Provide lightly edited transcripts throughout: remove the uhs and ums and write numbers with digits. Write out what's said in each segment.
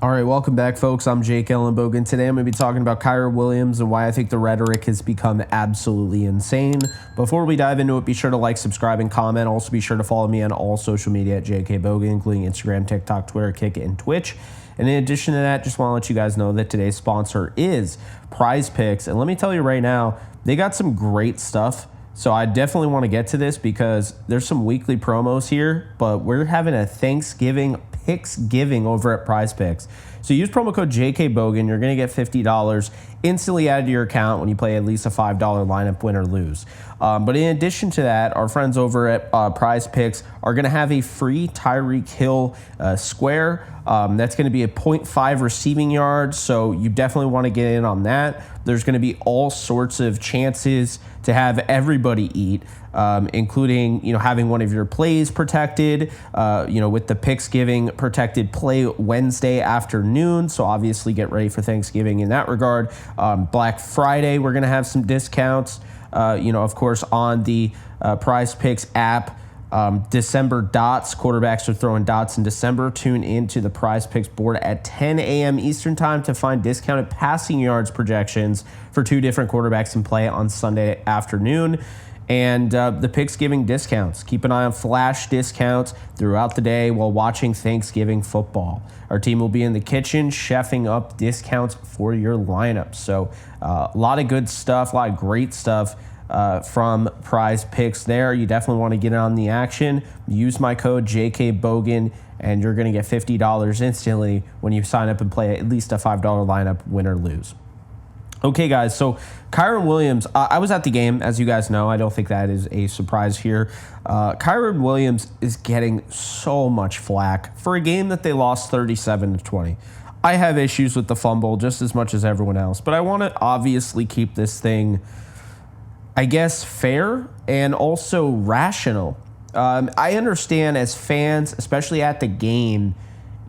All right, welcome back, folks. I'm Jake Ellenbogen. Today I'm going to be talking about Kyren Williams and why I think the rhetoric has become absolutely insane. Before we dive into it, be sure to like, subscribe, and comment. Also, be sure to follow me on all social media at JKBogen, including Instagram, TikTok, Twitter, Kick, and Twitch. And in addition to that, just want to let you guys know that today's sponsor is Prize Picks. And let me tell you right now, they got some great stuff. So I definitely want to get to this because there's some weekly promos here, but we're having a Thanksgiving Picks giving over at Prize Picks. So use promo code JKBogen. You're going to get $50 instantly added to your account when you play at least a $5 lineup, win or lose. But in addition to that, our friends over at Prize Picks are going to have a free Tyreek Hill square. That's going to be a 0.5 receiving yards, so you definitely want to get in on that. There's going to be all sorts of chances to have everybody eat, including having one of your plays protected, with the Picks giving protected play Wednesday afternoon. So obviously get ready for Thanksgiving in that regard. Black Friday, we're going to have some discounts, of course, on the Prize Picks app. December dots, quarterbacks are throwing dots in December. Tune into the Prize Picks board at 10 a.m. Eastern time to find discounted passing yards projections for two different quarterbacks in play on Sunday afternoon. And the Picks giving discounts. Keep an eye on flash discounts throughout the day while watching Thanksgiving football. Our team will be in the kitchen chefing up discounts for your lineup. So a lot of good stuff, a lot of great stuff from Prize Picks there. You definitely want to get on the action. Use my code JKBogen, and you're going to get $50 instantly when you sign up and play at least a $5 lineup, win or lose. Okay, guys, so Kyren Williams, I was at the game, as you guys know. I don't think that is a surprise here. Kyren Williams is getting so much flack for a game that they lost 37-20. I have issues with the fumble just as much as everyone else, but I want to obviously keep this thing, I guess, fair and also rational. I understand as fans, especially at the game,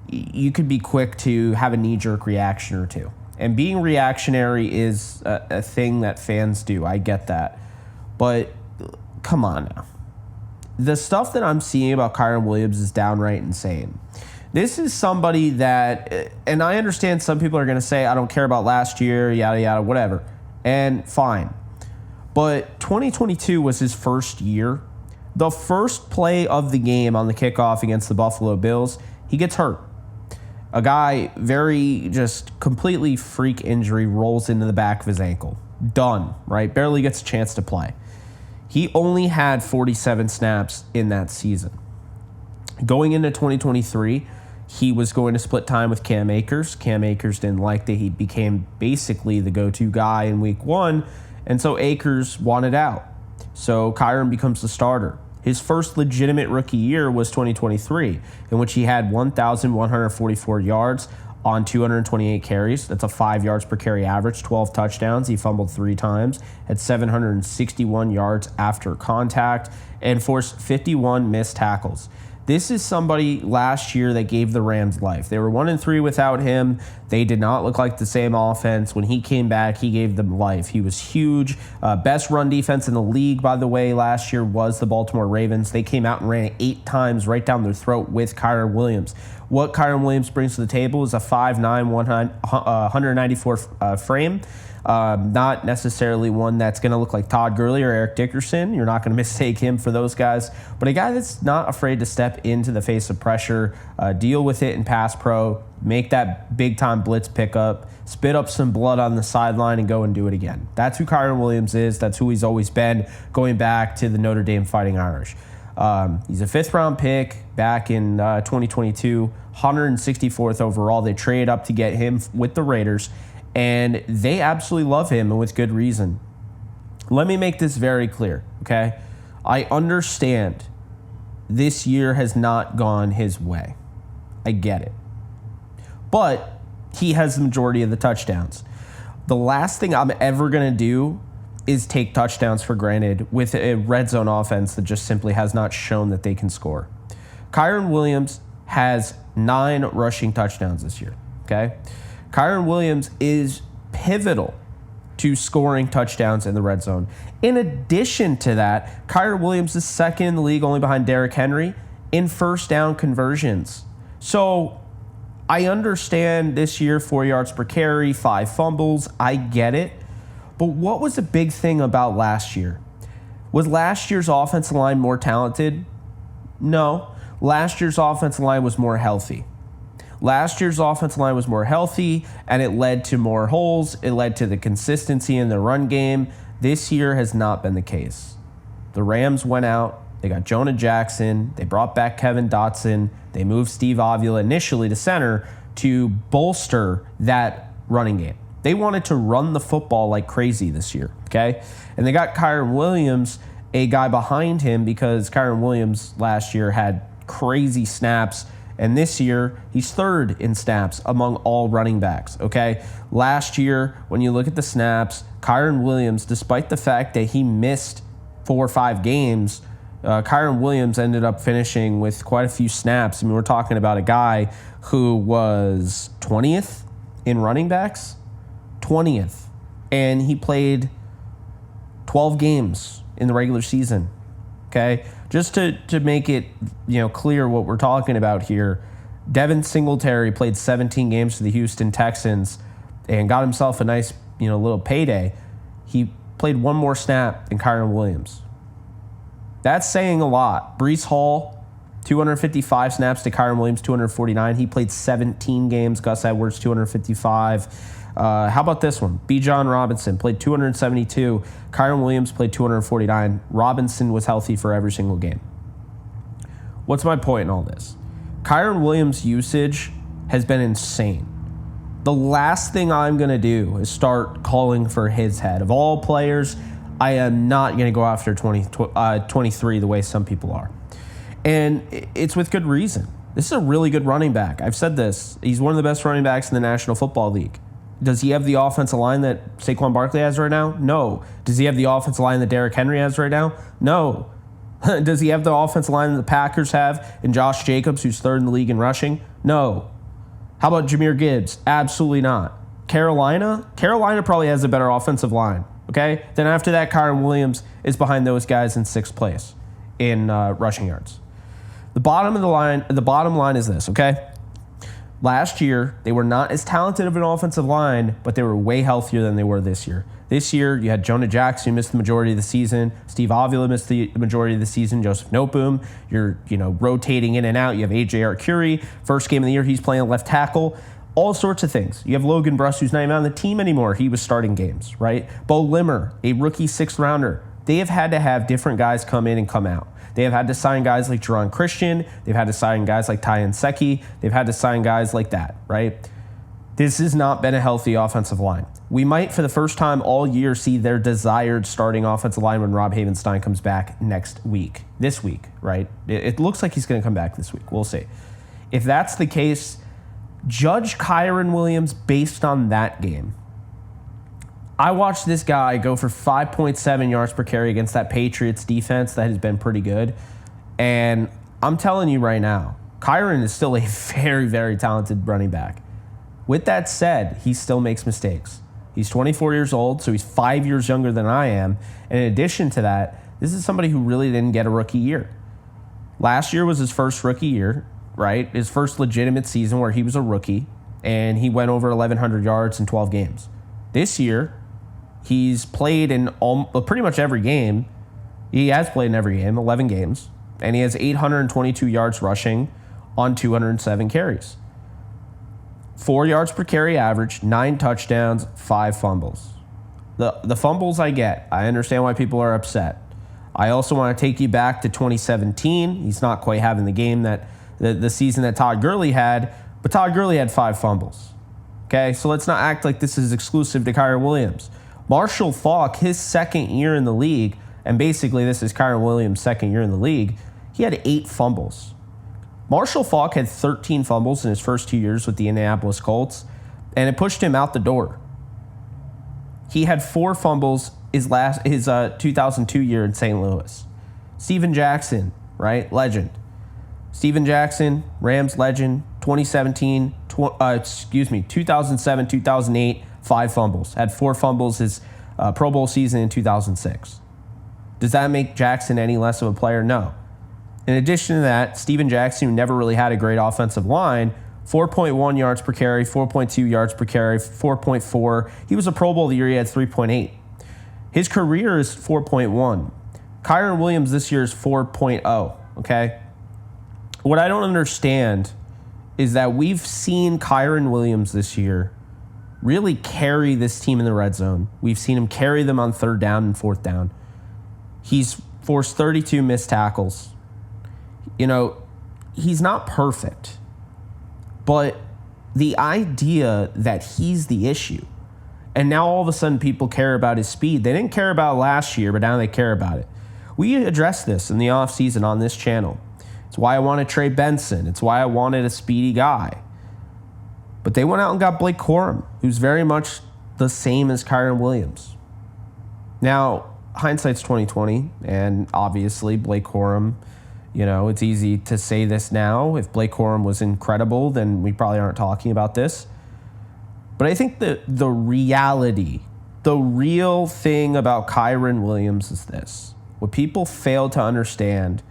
you could be quick to have a knee-jerk reaction or two. And being reactionary is a thing that fans do. I get that. But come on now. The stuff that I'm seeing about Kyren Williams is downright insane. This is somebody that, and I understand some people are going to say, I don't care about last year, yada, yada, whatever. And fine. But 2022 was his first year. The first play of the game on the kickoff against the Buffalo Bills, he gets hurt. A guy, very just completely freak injury, rolls into the back of his ankle. Done, right? Barely gets a chance to play. He only had 47 snaps in that season. Going into 2023, he was going to split time with Cam Akers. Cam Akers didn't like that he became basically the go-to guy in week one, and so Akers wanted out. So Kyren becomes the starter. His first legitimate rookie year was 2023, in which he had 1,144 yards on 228 carries. That's a 5 yards per carry average, 12 touchdowns. He fumbled 3 times, had 761 yards after contact, and forced 51 missed tackles. This is somebody last year that gave the Rams life. They were 1-3 without him. They did not look like the same offense. When he came back, he gave them life. He was huge. Best run defense in the league, by the way, last year was the Baltimore Ravens. They came out and ran it 8 times right down their throat with Kyren Williams. What Kyren Williams brings to the table is a 5'9", 194 frame. Not necessarily one that's going to look like Todd Gurley or Eric Dickerson. You're not going to mistake him for those guys. But a guy that's not afraid to step into the face of pressure, deal with it in pass pro, make that big-time blitz pickup, spit up some blood on the sideline, and go and do it again. That's who Kyren Williams is. That's who he's always been, going back to the Notre Dame Fighting Irish. He's a 5th-round pick back in 2022, 164th overall. They traded up to get him with the Raiders, and they absolutely love him, and with good reason. Let me make this very clear, okay? I understand this year has not gone his way. I get it. But he has the majority of the touchdowns. The last thing I'm ever going to do is take touchdowns for granted with a red zone offense that just simply has not shown that they can score. Kyren Williams has 9 rushing touchdowns this year, okay? Kyren Williams is pivotal to scoring touchdowns in the red zone. In addition to that, Kyren Williams is second in the league, only behind Derrick Henry, in first down conversions. So I understand this year, 4 yards per carry, 5 fumbles. I get it. But what was the big thing about last year? Was last year's offensive line more talented? No. Last year's offensive line was more healthy. Last year's offensive line was more healthy, and it led to more holes. It led to the consistency in the run game. This year has not been the case. The Rams went out. They got Jonah Jackson. They brought back Kevin Dotson. They moved Steve Avila initially to center to bolster that running game. They wanted to run the football like crazy this year, okay? And they got Kyren Williams, a guy behind him, because Kyren Williams last year had crazy snaps, and this year he's third in snaps among all running backs, okay? Last year, when you look at the snaps, Kyren Williams, despite the fact that he missed 4 or 5 games, Kyren Williams ended up finishing with quite a few snaps. I mean, we're talking about a guy who was 20th in running backs, 20th, and he played 12 games in the regular season. Okay, just to make it clear what we're talking about here, Devin Singletary played 17 games for the Houston Texans and got himself a nice little payday. He played 1 more snap than Kyren Williams. That's saying a lot. Breece Hall, 255 snaps to Kyren Williams, 249. He played 17 games. Gus Edwards, 255. How about this one? Bijan Robinson played 272. Kyren Williams played 249. Robinson was healthy for every single game. What's my point in all this? Kyren Williams' usage has been insane. The last thing I'm going to do is start calling for his head. Of all players, I am not going to go after 23 the way some people are. And it's with good reason. This is a really good running back. I've said this. He's one of the best running backs in the National Football League. Does he have the offensive line that Saquon Barkley has right now? No. Does he have the offensive line that Derrick Henry has right now? No. Does he have the offensive line that the Packers have and Josh Jacobs, who's third in the league in rushing? No. How about Jahmyr Gibbs? Absolutely not. Carolina probably has a better offensive line. Okay? Then after that, Kyren Williams is behind those guys in 6th place in rushing yards. The bottom line is this, okay? Last year, they were not as talented of an offensive line, but they were way healthier than they were this year. This year, you had Jonah Jackson, who missed the majority of the season. Steve Avila missed the majority of the season. Joseph Noteboom, you're rotating in and out. You have A.J. Arcuri. First game of the year, he's playing left tackle. All sorts of things. You have Logan Bruss, who's not even on the team anymore. He was starting games, right? Bo Limmer, a rookie 6th rounder. They have had to have different guys come in and come out. They have had to sign guys like Jerron Christian. They've had to sign guys like Ty Nsekhe. They've had to sign guys like that, right? This has not been a healthy offensive line. We might, for the first time all year, see their desired starting offensive line when Rob Havenstein comes back this week, right? It looks like he's going to come back this week. We'll see. If that's the case, judge Kyren Williams based on that game. I watched this guy go for 5.7 yards per carry against that Patriots defense that has been pretty good. And I'm telling you right now, Kyren is still a very, very talented running back. With that said, he still makes mistakes. He's 24 years old, so he's 5 years younger than I am. And in addition to that, this is somebody who really didn't get a rookie year. Last year was his first rookie year, right? His first legitimate season where he was a rookie, and he went over 1,100 yards in 12 games. This year, he's played in pretty much every game. He has played in every game, 11 games, and he has 822 yards rushing on 207 carries. 4 yards per carry average, 9 touchdowns, 5 fumbles. The fumbles I get. I understand why people are upset. I also want to take you back to 2017. He's not quite having the game that the season that Todd Gurley had, but Todd Gurley had 5 fumbles. Okay, so let's not act like this is exclusive to Kyren Williams. Marshall Faulk, his second year in the league, and basically this is Kyren Williams' second year in the league, he had 8 fumbles. Marshall Faulk had 13 fumbles in his first 2 years with the Indianapolis Colts, and it pushed him out the door. He had 4 fumbles his 2002 year in St. Louis. Steven Jackson, right? Legend. Steven Jackson, Rams legend, 2007, 2008, 5 fumbles. Had 4 fumbles his Pro Bowl season in 2006. Does that make Jackson any less of a player? No. In addition to that, Steven Jackson, who never really had a great offensive line, 4.1 yards per carry, 4.2 yards per carry, 4.4. He was a Pro Bowl the year he had 3.8. His career is 4.1. Kyren Williams this year is 4.0, okay? What I don't understand is that we've seen Kyren Williams this year really carry this team in the red zone. We've seen him carry them on third down and fourth down. He's forced 32 missed tackles. You know, he's not perfect, but the idea that he's the issue, and now all of a sudden people care about his speed. They didn't care about it last year, but now they care about it. We addressed this in the offseason on this channel. It's why I wanted Trey Benson. It's why I wanted a speedy guy. But they went out and got Blake Corum, who's very much the same as Kyren Williams. Now, hindsight's 2020, and obviously Blake Corum, you know, it's easy to say this now. If Blake Corum was incredible, then we probably aren't talking about this. But I think that the reality, the real thing about Kyren Williams is this. What people fail to understand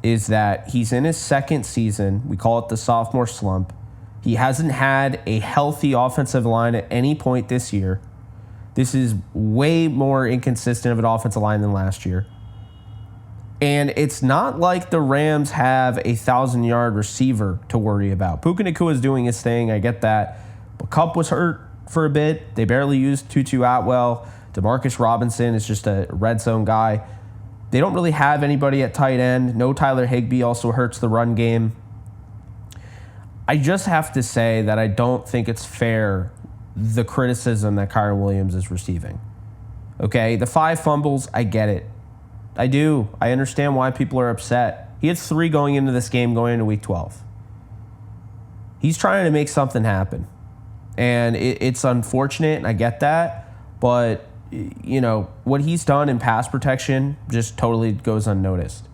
is that he's in his second season. We call it the sophomore slump. He hasn't had a healthy offensive line at any point this year. This is way more inconsistent of an offensive line than last year. And it's not like the Rams have a 1,000-yard receiver to worry about. Puka Nacua is doing his thing. I get that. But Kupp was hurt for a bit. They barely used Tutu Atwell. Demarcus Robinson is just a red zone guy. They don't really have anybody at tight end. No Tyler Higbee also hurts the run game. I just have to say that I don't think it's fair, the criticism that Kyren Williams is receiving. Okay, the 5 fumbles, I get it. I do. I understand why people are upset. He had 3 going into this game, going into week 12. He's trying to make something happen. And it's unfortunate, and I get that. But, you know, what he's done in pass protection just totally goes unnoticed.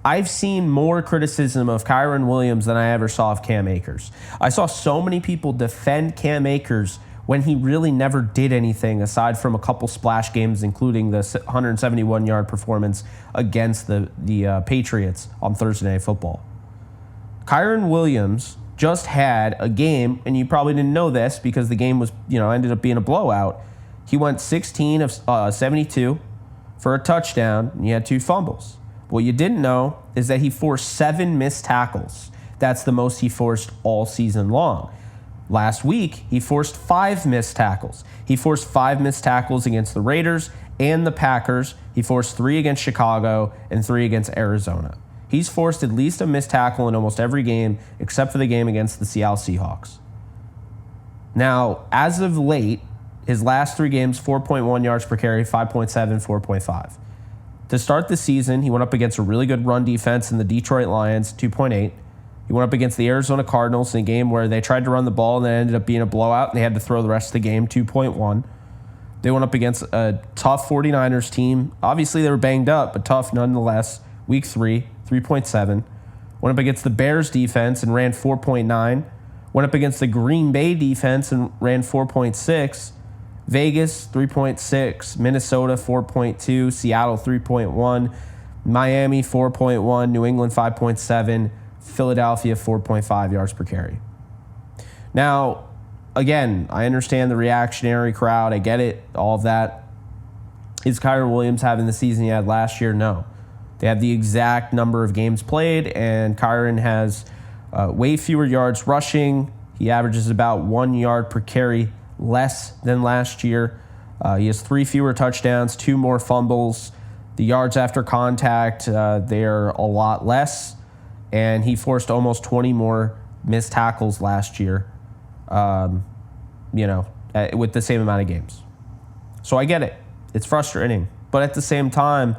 I've seen more criticism of Kyren Williams than I ever saw of Cam Akers. I saw so many people defend Cam Akers when he really never did anything aside from a couple splash games, including the 171-yard performance against the Patriots on Thursday Night Football. Kyren Williams just had a game, and you probably didn't know this because the game was, ended up being a blowout. He went 16 of 72 for a touchdown, and he had 2 fumbles. What you didn't know is that he forced 7 missed tackles. That's the most he forced all season long. Last week, he forced 5 missed tackles. He forced 5 missed tackles against the Raiders and the Packers. He forced 3 against Chicago and 3 against Arizona. He's forced at least a missed tackle in almost every game except for the game against the Seattle Seahawks. Now, as of late, his last 3 games, 4.1 yards per carry, 5.7, 4.5. To start the season, he went up against a really good run defense in the Detroit Lions, 2.8. He went up against the Arizona Cardinals in a game where they tried to run the ball and then ended up being a blowout, and they had to throw the rest of the game, 2.1. They went up against a tough 49ers team. Obviously, they were banged up, but tough nonetheless. Week 3, 3.7. Went up against the Bears defense and ran 4.9. Went up against the Green Bay defense and ran 4.6. Vegas, 3.6. Minnesota, 4.2. Seattle, 3.1. Miami, 4.1. New England, 5.7. Philadelphia, 4.5 yards per carry. Now, again, I understand the reactionary crowd. I get it, all of that. Is Kyren Williams having the season he had last year? No. They have the exact number of games played, and Kyren has way fewer yards rushing. He averages about 1 yard per carry less than last year. He has 3 fewer touchdowns, 2 more fumbles. The yards after contact, they're a lot less. And he forced almost 20 more missed tackles last year, with the same amount of games. So I get it. It's frustrating. But at the same time,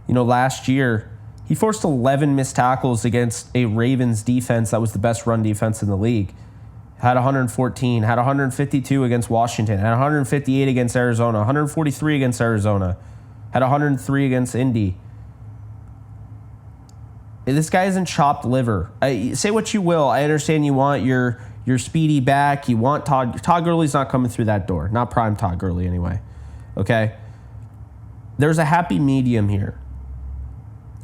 last year, he forced 11 missed tackles against a Ravens defense that was the best run defense in the league. Had 114, had 152 against Washington, had 158 against Arizona, 143 against Arizona, had 103 against Indy. This guy isn't chopped liver. Say what you will. I understand you want your speedy back. You want Todd. Todd Gurley's not coming through that door. Not prime Todd Gurley anyway. Okay? There's a happy medium here.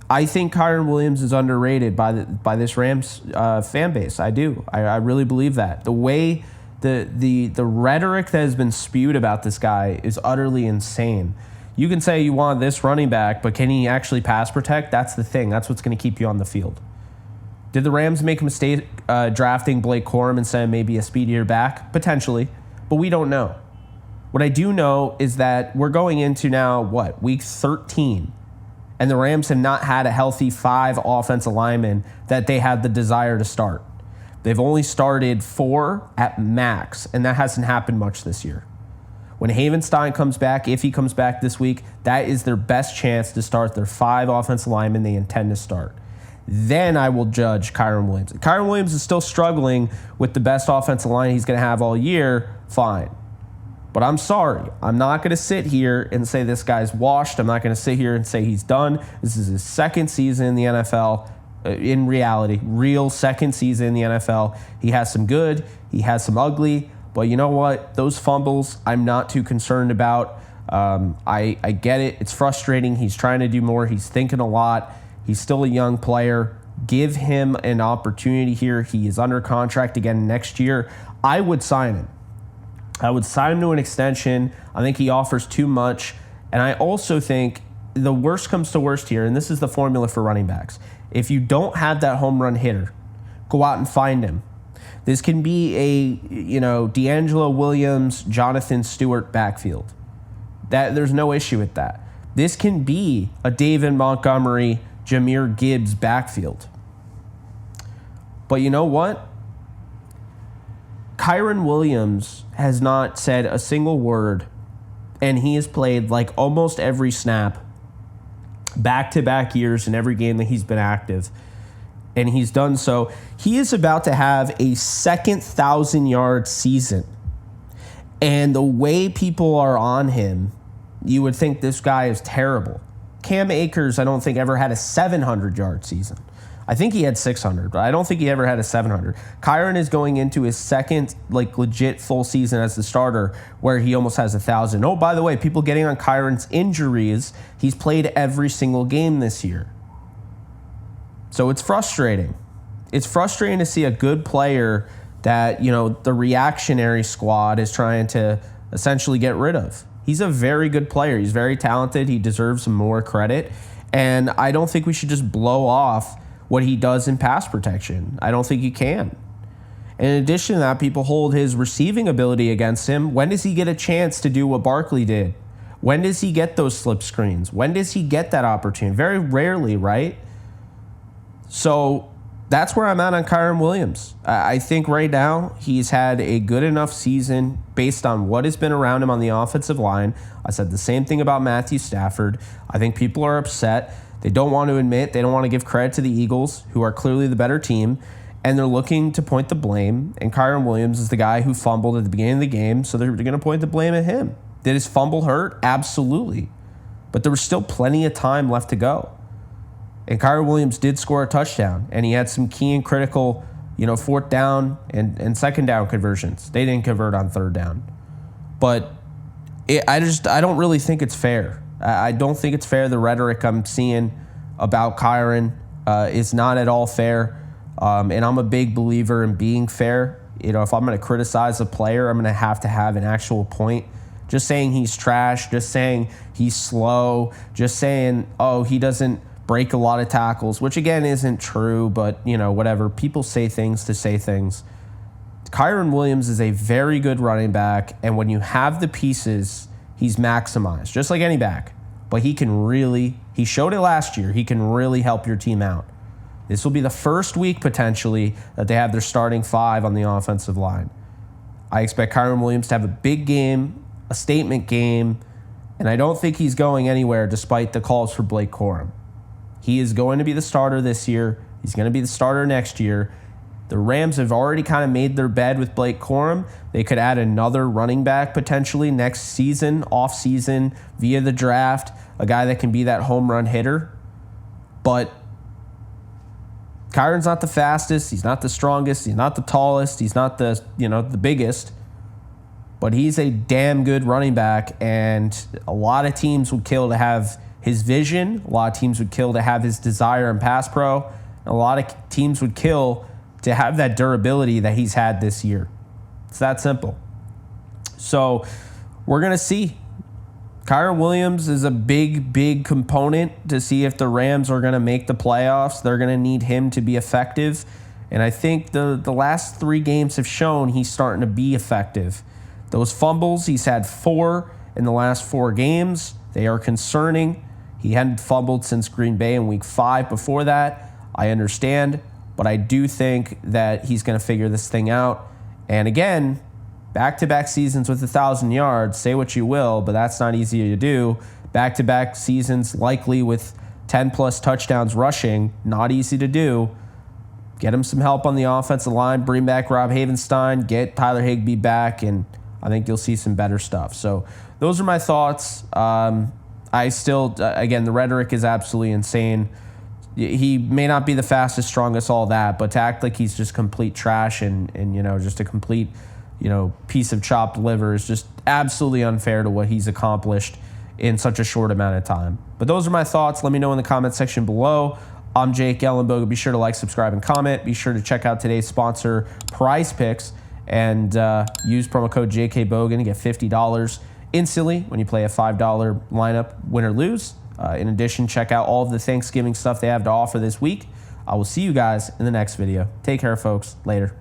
I think Kyren Williams is underrated by this Rams fan base. I do. I really believe that. The way the rhetoric that has been spewed about this guy is utterly insane. You can say you want this running back, but can he actually pass protect? That's the thing. That's what's going to keep you on the field. Did the Rams make a mistake drafting Blake Corum instead of maybe a speedier back? Potentially, but we don't know. What I do know is that we're going into now, week 13, and the Rams have not had a healthy 5 offensive linemen that they had the desire to start. They've only started 4 at max, and that hasn't happened much this year. When Havenstein comes back, if he comes back this week, that is their best chance to start their 5 offensive linemen they intend to start. Then I will judge Kyren Williams. If Kyren Williams is still struggling with the best offensive line he's going to have all year, fine. But I'm sorry. I'm not going to sit here and say this guy's washed. I'm not going to sit here and say he's done. This is his second season in the NFL. In reality, real second season in the NFL. He has some good. He has some ugly. But you know what? Those fumbles, I'm not too concerned about. I get it. It's frustrating. He's trying to do more. He's thinking a lot. He's still a young player. Give him an opportunity here. He is under contract again next year. I would sign him. I would sign him to an extension. I think he offers too much. And I also think the worst comes to worst here, and this is the formula for running backs. If you don't have that home run hitter, go out and find him. This can be a, D'Angelo Williams, Jonathan Stewart backfield. There's no issue with that. This can be a David Montgomery, Jahmyr Gibbs backfield. But you know what? Kyren Williams has not said a single word, and he has played like almost every snap back-to-back years in every game that he's been active. And he's done so. He is about to have a second 1,000-yard season. And the way people are on him, you would think this guy is terrible. Cam Akers, I don't think, ever had a 700-yard season. I think he had 600, but I don't think he ever had a 700. Kyren is going into his second, legit full season as the starter where he almost has 1,000. Oh, by the way, people getting on Kyren's injuries, he's played every single game this year. So it's frustrating. It's frustrating to see a good player that, the reactionary squad is trying to essentially get rid of. He's a very good player. He's very talented. He deserves some more credit. And I don't think we should just blow off what he does in pass protection. I don't think you can. In addition to that, people hold his receiving ability against him. When does he get a chance to do what Barkley did? When does he get those slip screens? When does he get that opportunity? Very rarely, right? So that's where I'm at on Kyren Williams. I think right now he's had a good enough season based on what has been around him on the offensive line. I said the same thing about Matthew Stafford. I think people are upset. They don't want to admit, they don't want to give credit to the Eagles, who are clearly the better team, and they're looking to point the blame. And Kyren Williams is the guy who fumbled at the beginning of the game, so they're going to point the blame at him. Did his fumble hurt? Absolutely. But there was still plenty of time left to go. And Kyren Williams did score a touchdown, and he had some key and critical, fourth down and second down conversions. They didn't convert on third down. But I don't really think it's fair. I don't think it's fair. The rhetoric I'm seeing about Kyren is not at all fair. And I'm a big believer in being fair. If I'm going to criticize a player, I'm going to have an actual point. Just saying he's trash, just saying he's slow, just saying, he doesn't break a lot of tackles, which again isn't true, but whatever. People say things to say things. Kyren Williams is a very good running back, and when you have the pieces, he's maximized, just like any back. But he showed it last year, he can really help your team out. This will be the first week, potentially, that they have their starting 5 on the offensive line. I expect Kyren Williams to have a big game, a statement game, and I don't think he's going anywhere despite the calls for Blake Corum. He is going to be the starter this year. He's going to be the starter next year. The Rams have already kind of made their bed with Blake Corum. They could add another running back potentially next season, off-season, via the draft, a guy that can be that home run hitter. But Kyren's not the fastest. He's not the strongest. He's not the tallest. He's not the biggest. But he's a damn good running back, and a lot of teams would kill to have his vision. A lot of teams would kill to have his desire in pass pro. A lot of teams would kill to have that durability that he's had this year. It's that simple. So we're going to see. Kyren Williams is a big component to see if the Rams are going to make the playoffs. They're going to need him to be effective. And I think the last 3 games have shown he's starting to be effective. Those fumbles, he's had 4 in the last 4 games. They are concerning. He hadn't fumbled since Green Bay in week 5 before that. I understand, but I do think that he's going to figure this thing out. And again, back-to-back seasons with 1,000 yards, say what you will, but that's not easy to do. Back-to-back seasons likely with 10-plus touchdowns rushing, not easy to do. Get him some help on the offensive line, bring back Rob Havenstein, get Tyler Higbee back, and I think you'll see some better stuff. So those are my thoughts. I still, again, the rhetoric is absolutely insane. He may not be the fastest, strongest, all that, but to act like he's just complete trash and just a complete, piece of chopped liver is just absolutely unfair to what he's accomplished in such a short amount of time. But those are my thoughts. Let me know in the comment section below. I'm Jake Ellenbogen. Be sure to like, subscribe, and comment. Be sure to check out today's sponsor, Prize Picks, and use promo code JKBogan to get $50 instantly when you play a $5 lineup, win or lose. In addition, check out all of the Thanksgiving stuff they have to offer this week. I will see you guys in the next video. Take care, folks. Later.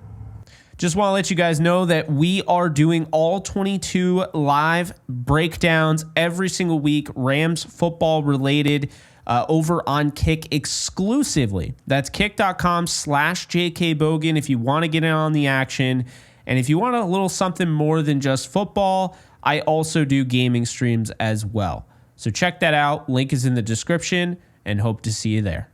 Just want to let you guys know that we are doing all 22 live breakdowns every single week, Rams football related, over on Kick exclusively. That's kick.com/JKBogan if you want to get in on the action. And if you want a little something more than just football, I also do gaming streams as well. So check that out. Link is in the description, and hope to see you there.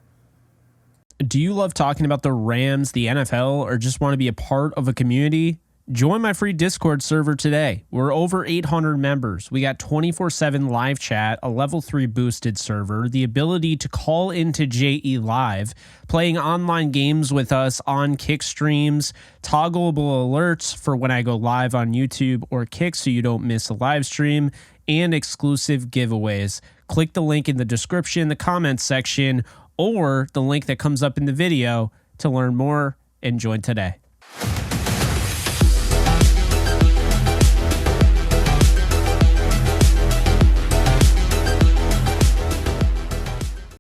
Do you love talking about the Rams, the NFL, or just want to be a part of a community? Join my free Discord server today. We're over 800 members. We got 24/7 live chat, a level 3 boosted server, the ability to call into JE Live, playing online games with us on Kick streams, toggleable alerts for when I go live on YouTube or Kick so you don't miss a live stream, and exclusive giveaways. Click the link in the description, the comments section, or the link that comes up in the video to learn more and join today.